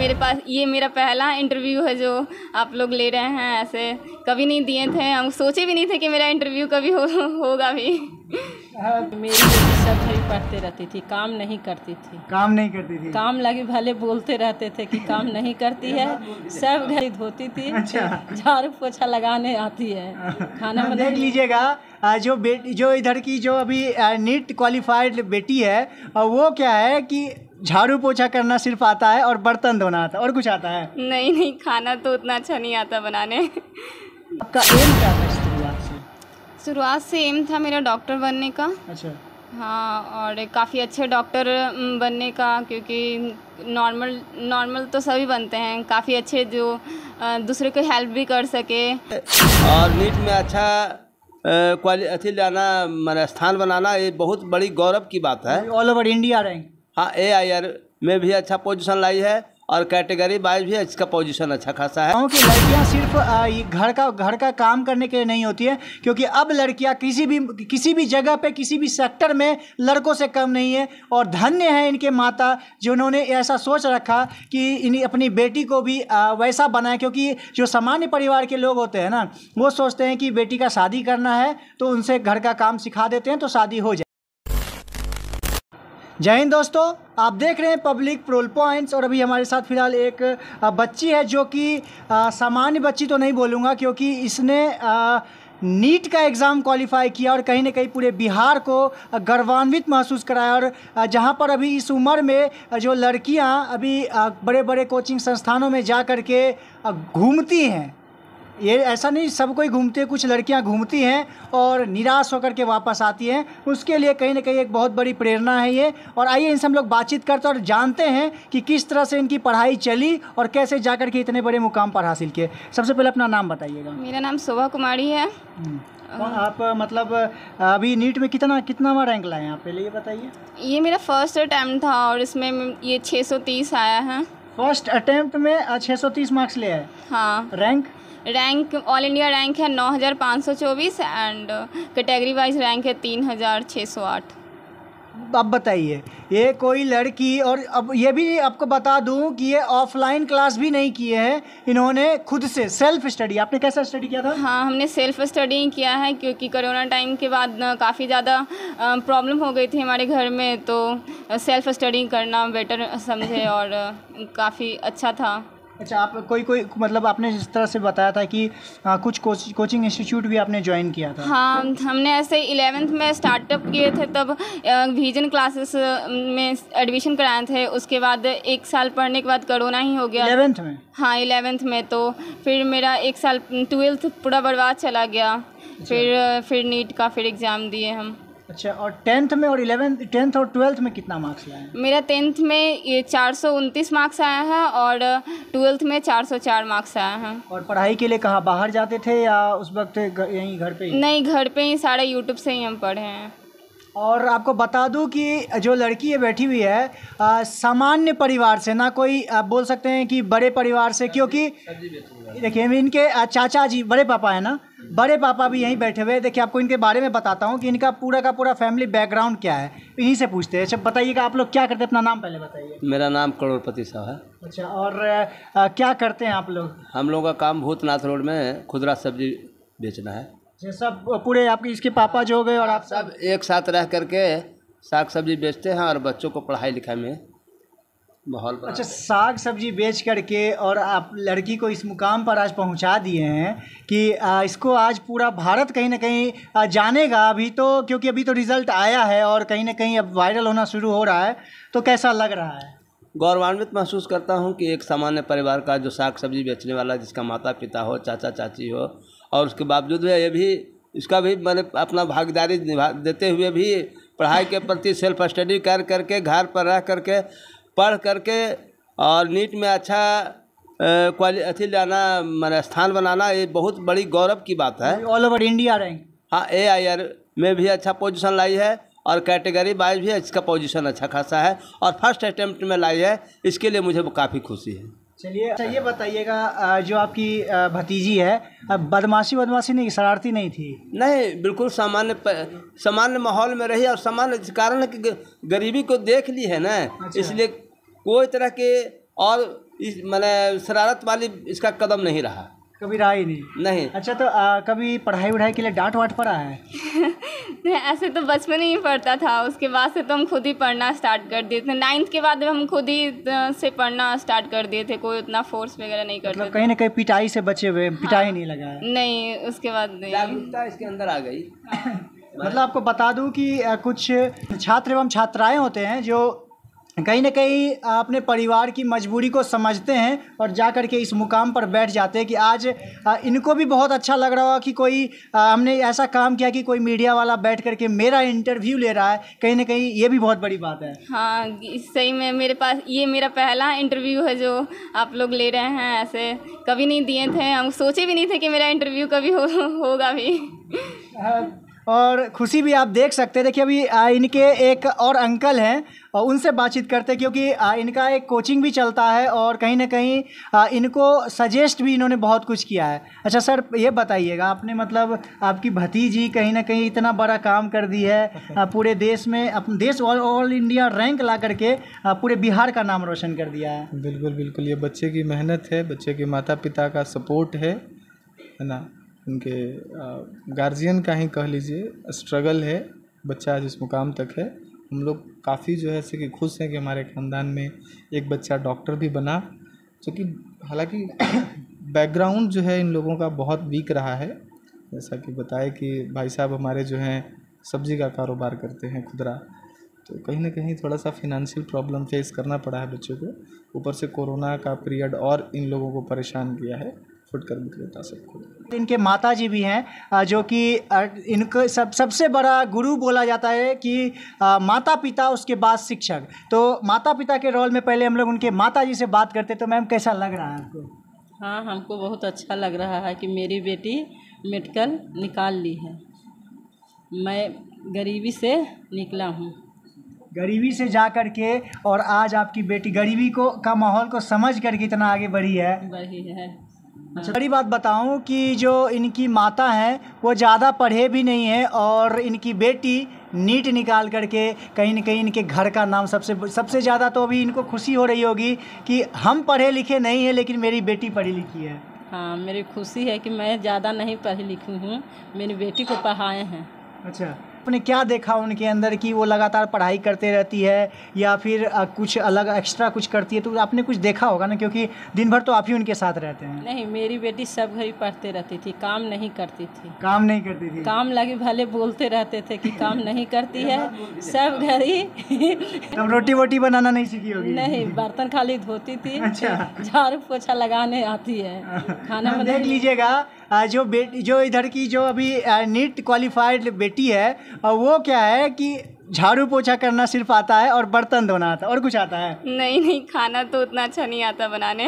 मेरे पास ये मेरा पहला इंटरव्यू है जो आप लोग ले रहे हैं। ऐसे कभी नहीं दिए थे, हम सोचे भी नहीं थे कि मेरा इंटरव्यू कभी होगा भी। मेरी बेटी सब घड़ी पढ़ते रहती थी, काम नहीं करती थी। काम नहीं करती थी? काम लगे भले बोलते रहते थे कि काम नहीं करती है, सब घड़ी धोती थी। अच्छा। झाड़ू पोछा लगाने आती है, खाना देख बनाने। लीजिएगा जो इधर की जो अभी नीट क्वालिफाइड बेटी है, वो क्या है कि झाड़ू पोछा करना सिर्फ आता है और बर्तन धोना आता है, और कुछ आता है? नहीं, खाना तो उतना अच्छा नहीं आता बनाने। आपका एम क्या था शुरुआत से? शुरुआत से एम था मेरा डॉक्टर बनने का। अच्छा। हाँ, और काफ़ी अच्छे डॉक्टर बनने का, क्योंकि नॉर्मल तो सभी बनते हैं, काफ़ी अच्छे जो दूसरे को हेल्प भी कर सके। और नीट में अच्छा अथी लाना, मतलब स्थान बनाना, ये बहुत बड़ी गौरव की बात है। All over India rank? हाँ, AIR में भी अच्छा पोजीशन लाई है और कैटेगरी वाइज भी इसका पोजीशन अच्छा खासा है। कि लड़कियां सिर्फ घर का काम करने के लिए नहीं होती है, क्योंकि अब लड़कियां किसी भी जगह पे, किसी भी सेक्टर में लड़कों से कम नहीं है। और धन्य है इनके माता जिन्होंने ऐसा सोच रखा कि अपनी बेटी को भी वैसा बनाए, क्योंकि जो सामान्य परिवार के लोग होते हैं ना, वो सोचते हैं कि बेटी का शादी करना है तो उनसे घर का काम सिखा देते हैं तो शादी हो जाए। जय हिंद दोस्तों, आप देख रहे हैं पब्लिक प्रोल पॉइंट्स। और अभी हमारे साथ फिलहाल एक बच्ची है जो कि सामान्य बच्ची तो नहीं बोलूँगा, क्योंकि इसने नीट का एग्ज़ाम क्वालिफाई किया और कहीं ना कहीं पूरे बिहार को गर्वान्वित महसूस कराया। और जहाँ पर अभी इस उम्र में जो लड़कियाँ अभी बड़े बड़े कोचिंग संस्थानों में जा कर के घूमती हैं, ये ऐसा नहीं सब कोई घूमते, कुछ लड़कियां घूमती हैं और निराश होकर के वापस आती हैं, उसके लिए कहीं ना कहीं एक बहुत बड़ी प्रेरणा है ये। और आइए इनसे हम लोग बातचीत करते हैं और जानते हैं कि किस तरह से इनकी पढ़ाई चली और कैसे जाकर के इतने बड़े मुकाम पर हासिल किए। सबसे पहले अपना नाम बताइएगा। मेरा नाम शोभा कुमारी है। आप मतलब अभी नीट में कितना रैंक लाए हैं आप, पहले ये बताइए। ये मेरा फर्स्ट अटैम्प्ट था और इसमें ये 630 आया है। फर्स्ट अटैम्प्ट में 630 मार्क्स ले आए? हाँ। रैंक ऑल इंडिया रैंक है 9524 एंड कैटेगरी वाइज रैंक है 3608। अब बताइए, ये कोई लड़की, और अब ये भी आपको बता दूं कि ये ऑफलाइन क्लास भी नहीं किए हैं, इन्होंने खुद से सेल्फ स्टडी। आपने कैसा स्टडी किया था? हाँ, हमने सेल्फ स्टडी किया है, क्योंकि कोरोना टाइम के बाद काफ़ी ज़्यादा प्रॉब्लम हो गई थी हमारे घर में, तो सेल्फ स्टडी करना बेटर समझे और काफ़ी अच्छा था। अच्छा, आप कोई मतलब आपने जिस तरह से बताया था कि कुछ कोचिंग इंस्टीट्यूट भी आपने ज्वाइन किया था? हाँ, हमने ऐसे 11th में स्टार्टअप किए थे, तब विजन क्लासेस में एडमिशन कराए थे। उसके बाद 1 साल पढ़ने के बाद कोरोना ही हो गया। 11th में? हाँ, 11th में। तो फिर मेरा 1 साल 12th पूरा बर्बाद चला गया। अच्छा। फिर नीट का फिर एग्ज़ाम दिए हम। अच्छा, और 10th में और 10th और 12th में कितना मार्क्स लाए? मेरा 10th में ये 429 मार्क्स आया है और 12th में 404 मार्क्स आया है। और पढ़ाई के लिए कहाँ बाहर जाते थे या उस वक्त यहीं घर पे ही? नहीं, घर पे ही, सारा यूट्यूब से ही हम पढ़े हैं। और आपको बता दूं कि जो लड़की ये बैठी हुई है सामान्य परिवार से, ना कोई बोल सकते हैं कि बड़े परिवार से, क्योंकि देखिए इनके चाचा जी, बड़े पापा है ना, बड़े पापा भी यहीं बैठे हुए हैं। देखिए आपको इनके बारे में बताता हूँ कि इनका पूरा का पूरा फैमिली बैकग्राउंड क्या है, इन्हीं से पूछते हैं। अच्छा बताइएगा, आप लोग क्या करते हैं? अपना नाम पहले बताइए। मेरा नाम करोड़पति साहब है। अच्छा, और क्या करते हैं आप लोग? हम लोगों का काम भूतनाथ रोड में खुदरा सब्जी बेचना है। सब पूरे आपके इसके पापा जो हो गए और आप सब एक साथ रह करके साग सब्जी बेचते हैं और बच्चों को पढ़ाई लिखाई में माहौल। अच्छा, साग सब्जी बेच करके और आप लड़की को इस मुकाम पर आज पहुंचा दिए हैं कि इसको आज पूरा भारत कहीं ना कहीं जानेगा अभी तो, क्योंकि अभी तो रिज़ल्ट आया है और कहीं ना कहीं अब वायरल होना शुरू हो रहा है। तो कैसा लग रहा है? गौरवान्वित महसूस करता हूं कि एक सामान्य परिवार का जो साग सब्जी बेचने वाला, जिसका माता पिता हो, चाचा चाची हो, और उसके बावजूद भी ये भी इसका भी मैंने अपना भागीदारी निभा देते हुए भी पढ़ाई के प्रति सेल्फ स्टडी कर करके घर पर रह करके पढ़ करके और नीट में अच्छा अथी लाना, मतलब स्थान बनाना, ये बहुत बड़ी गौरव की बात है। All over India rank? हाँ, AIR में भी अच्छा पोजीशन लाई है और कैटेगरी वाइज भी इसका पोजीशन अच्छा खासा है और फर्स्ट अटेम्प्ट में लाई है। इसके लिए मुझे काफ़ी खुशी है। चलिए, अच्छा ये बताइएगा, जो आपकी भतीजी है, बदमाशी नहीं, शरारती नहीं थी? नहीं, बिल्कुल सामान्य माहौल में रही और सामान्य कारण है कि गरीबी को देख ली है ना। अच्छा। इसलिए कोई तरह के और इस मैंने शरारत वाली इसका कदम नहीं रहा, कभी रहा ही नहीं। नहीं। अच्छा, तो कभी पढ़ाई वढ़ाई के लिए डांट वाट पड़ा है? ऐसे तो बचपन में ही पढ़ता था, उसके बाद से तो हम खुद ही पढ़ना स्टार्ट कर दिए थे। 9th के बाद हम खुद ही से पढ़ना स्टार्ट कर दिए थे, कोई उतना फोर्स वगैरह नहीं करते मतलब कहीं ना कहीं पिटाई से बचे हुए, पिटाई नहीं लगा है? नहीं, उसके बाद नहीं। जागरूकता इसके अंदर आ गई। मतलब आपको बता दूं कि कुछ छात्र एवं छात्राएं होते हैं जो कहीं ना कहीं अपने परिवार की मजबूरी को समझते हैं और जा कर के इस मुकाम पर बैठ जाते हैं कि आज इनको भी बहुत अच्छा लग रहा होगा कि कोई हमने ऐसा काम किया कि कोई मीडिया वाला बैठ कर के मेरा इंटरव्यू ले रहा है। कहीं ना कहीं ये भी बहुत बड़ी बात है। हाँ, सही में मेरे पास ये मेरा पहला इंटरव्यू है जो आप लोग ले रहे हैं। ऐसे कभी नहीं दिए थे, हम सोचे भी नहीं थे कि मेरा इंटरव्यू कभी होगा भी। और खुशी भी आप देख सकते हैं। देखिए अभी इनके एक और अंकल हैं और उनसे बातचीत करते हैं, क्योंकि इनका एक कोचिंग भी चलता है और कहीं ना कहीं इनको सजेस्ट भी इन्होंने बहुत कुछ किया है। अच्छा सर, ये बताइएगा, आपने मतलब आपकी भतीजी कहीं ना कहीं इतना बड़ा काम कर दी है पूरे देश में, अपने देश ऑल इंडिया रैंक ला करके पूरे बिहार का नाम रोशन कर दिया है। बिल्कुल बिल्कुल, ये बच्चे की मेहनत है, बच्चे के माता पिता का सपोर्ट है ना, उनके गार्जियन का ही कह लीजिए स्ट्रगल है, बच्चा जिस मुकाम तक है। हम लोग काफ़ी जो है से कि खुश हैं कि हमारे ख़ानदान में एक बच्चा डॉक्टर भी बना, जो कि हालांकि बैकग्राउंड जो है इन लोगों का बहुत वीक रहा है। जैसा कि बताए कि भाई साहब हमारे जो हैं सब्ज़ी का कारोबार करते हैं खुदरा, तो कहीं ना कहीं थोड़ा सा फिनंशियल प्रॉब्लम फेस करना पड़ा है बच्चों को। ऊपर से कोरोना का पीरियड और इन लोगों को परेशान किया है, फुटकर विक्रेता सबको। इनके माताजी भी हैं जो कि इनको सबसे बड़ा गुरु बोला जाता है कि माता पिता उसके बाद शिक्षक। तो माता पिता के रोल में पहले हम लोग उनके माताजी से बात करते, तो मैम कैसा लग रहा है आपको? हाँ, हमको बहुत अच्छा लग रहा है कि मेरी बेटी मेडिकल निकाल ली है। मैं गरीबी से निकला हूँ, गरीबी से जा कर के, और आज आपकी बेटी गरीबी का माहौल को समझ कर के इतना आगे बढ़ी है। अच्छा, बड़ी बात बताऊं कि जो इनकी माता हैं वो ज़्यादा पढ़े भी नहीं हैं और इनकी बेटी नीट निकाल करके कहीं न कहीं इनके घर का नाम सबसे ज़्यादा तो अभी इनको खुशी हो रही होगी कि हम पढ़े लिखे नहीं हैं लेकिन मेरी बेटी पढ़ी लिखी है। हाँ, मेरी खुशी है कि मैं ज़्यादा नहीं पढ़ी लिखी हूँ, मेरी बेटी को पढ़ाए हैं। अच्छा, आपने क्या देखा उनके अंदर कि वो लगातार पढ़ाई करते रहती है या फिर कुछ अलग एक्स्ट्रा कुछ करती है? तो आपने कुछ देखा होगा ना, क्योंकि दिन भर तो आप ही उनके साथ रहते हैं। नहीं, मेरी बेटी सब घड़ी पढ़ते रहती थी, काम नहीं करती थी। काम नहीं करती थी? काम लगे भले बोलते रहते थे कि काम नहीं करती है, सब घड़ी। तब रोटी वोटी बनाना नहीं सीखी होगी? नहीं, बर्तन खाली धोती थी। अच्छा, झाड़ू पोछा लगाने आती है, खाना बना। देख लीजिएगा जो इधर की जो अभी नीट क्वालिफाइड बेटी है वो क्या है कि झाड़ू पोछा करना सिर्फ आता है और बर्तन धोना आता है, और कुछ आता है? नहीं, खाना तो उतना अच्छा नहीं आता बनाने।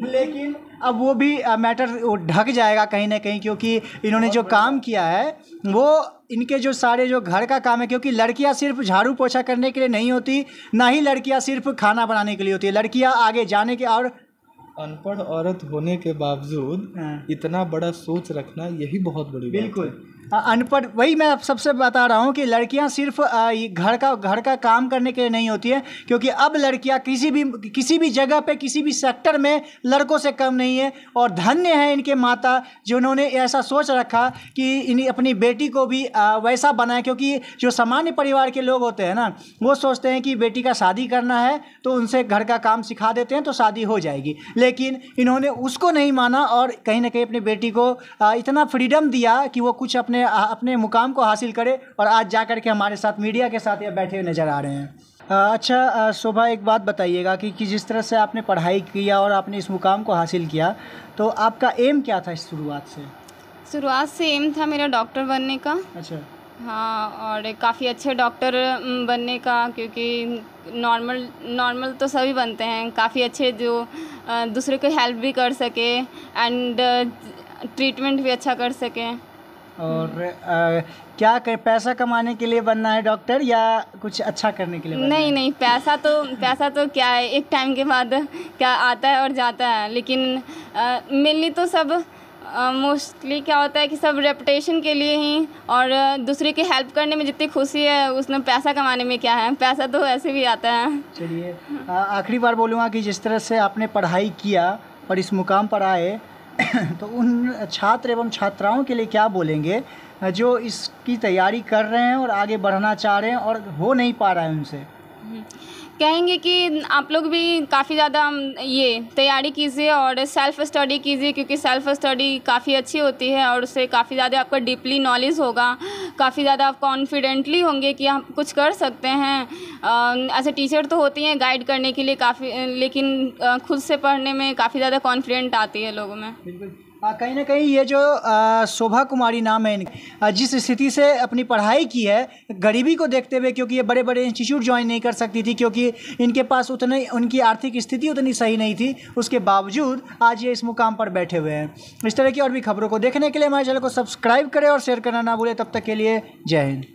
लेकिन अब वो भी मैटर ढक जाएगा कहीं ना कहीं, क्योंकि इन्होंने जो काम किया है वो इनके जो सारे जो घर का काम है, क्योंकि लड़कियां सिर्फ झाड़ू पोछा करने के लिए नहीं होती, ना ही लड़कियां सिर्फ खाना बनाने के लिए होती है। लड़कियां आगे जाने के, और अनपढ़ औरत होने के बावजूद इतना बड़ा सोच रखना यही बहुत बड़ी बात है। बिल्कुल अनपढ़, वही मैं सबसे बता रहा हूँ कि लड़कियाँ सिर्फ घर का काम करने के लिए नहीं होती है, क्योंकि अब लड़कियाँ किसी भी जगह पे किसी भी सेक्टर में लड़कों से कम नहीं है। और धन्य है इनके माता जिन्होंने ऐसा सोच रखा कि अपनी बेटी को भी वैसा बनाए, क्योंकि जो सामान्य परिवार के लोग होते हैं ना, वो सोचते हैं कि बेटी का शादी करना है तो उनसे घर का काम सिखा देते हैं तो शादी हो जाएगी, लेकिन इन्होंने उसको नहीं माना और कहीं ना कहीं अपनी बेटी को इतना फ्रीडम दिया कि वो कुछ अपने मुकाम को हासिल करे, और आज जा कर के हमारे साथ मीडिया के साथ ये बैठे हुए नज़र आ रहे हैं। अच्छा शोभा, एक बात बताइएगा कि जिस तरह से आपने पढ़ाई किया और आपने इस मुकाम को हासिल किया, तो आपका एम क्या था शुरुआत से? शुरुआत से एम था मेरा डॉक्टर बनने का। अच्छा। हाँ, और काफ़ी अच्छे डॉक्टर बनने का, क्योंकि नॉर्मल तो सभी बनते हैं, काफ़ी अच्छे जो दूसरे को हेल्प भी कर सके एंड ट्रीटमेंट भी अच्छा कर सके। और क्या पैसा कमाने के लिए बनना है डॉक्टर या कुछ अच्छा करने के लिए बनना है? नहीं, पैसा तो क्या है, एक टाइम के बाद क्या आता है और जाता है, लेकिन मेनली तो सब मोस्टली क्या होता है कि सब रेपुटेशन के लिए ही, और दूसरे की हेल्प करने में जितनी खुशी है उसमें पैसा कमाने में क्या है, पैसा तो ऐसे भी आता है। चलिए आखिरी बार बोलूँगा कि जिस तरह से आपने पढ़ाई किया और इस मुकाम पर आए तो उन छात्र एवं छात्राओं के लिए क्या बोलेंगे जो इसकी तैयारी कर रहे हैं और आगे बढ़ना चाह रहे हैं और हो नहीं पा रहा है उनसे? कहेंगे कि आप लोग भी काफ़ी ज़्यादा ये तैयारी कीजिए और सेल्फ़ स्टडी कीजिए, क्योंकि सेल्फ़ स्टडी काफ़ी अच्छी होती है और उससे काफ़ी ज़्यादा आपका डीपली नॉलेज होगा, काफ़ी ज़्यादा आप कॉन्फिडेंटली होंगे कि आप कुछ कर सकते हैं। ऐसे टीचर तो होती हैं गाइड करने के लिए काफ़ी, लेकिन खुद से पढ़ने में काफ़ी ज़्यादा कॉन्फिडेंट आती है लोगों में। बिल्कुल कहीं ना कहीं ये जो शोभा कुमारी नाम है, जिस स्थिति से अपनी पढ़ाई की है गरीबी को देखते हुए, क्योंकि ये बड़े बड़े इंस्टीट्यूट ज्वाइन नहीं कर सकती थी क्योंकि इनके पास उतने उनकी आर्थिक स्थिति उतनी सही नहीं थी, उसके बावजूद आज ये इस मुकाम पर बैठे हुए हैं। इस तरह की और भी खबरों को देखने के लिए हमारे चैनल को सब्सक्राइब करें और शेयर करना ना भूलें। तब तक के लिए जय हिंद।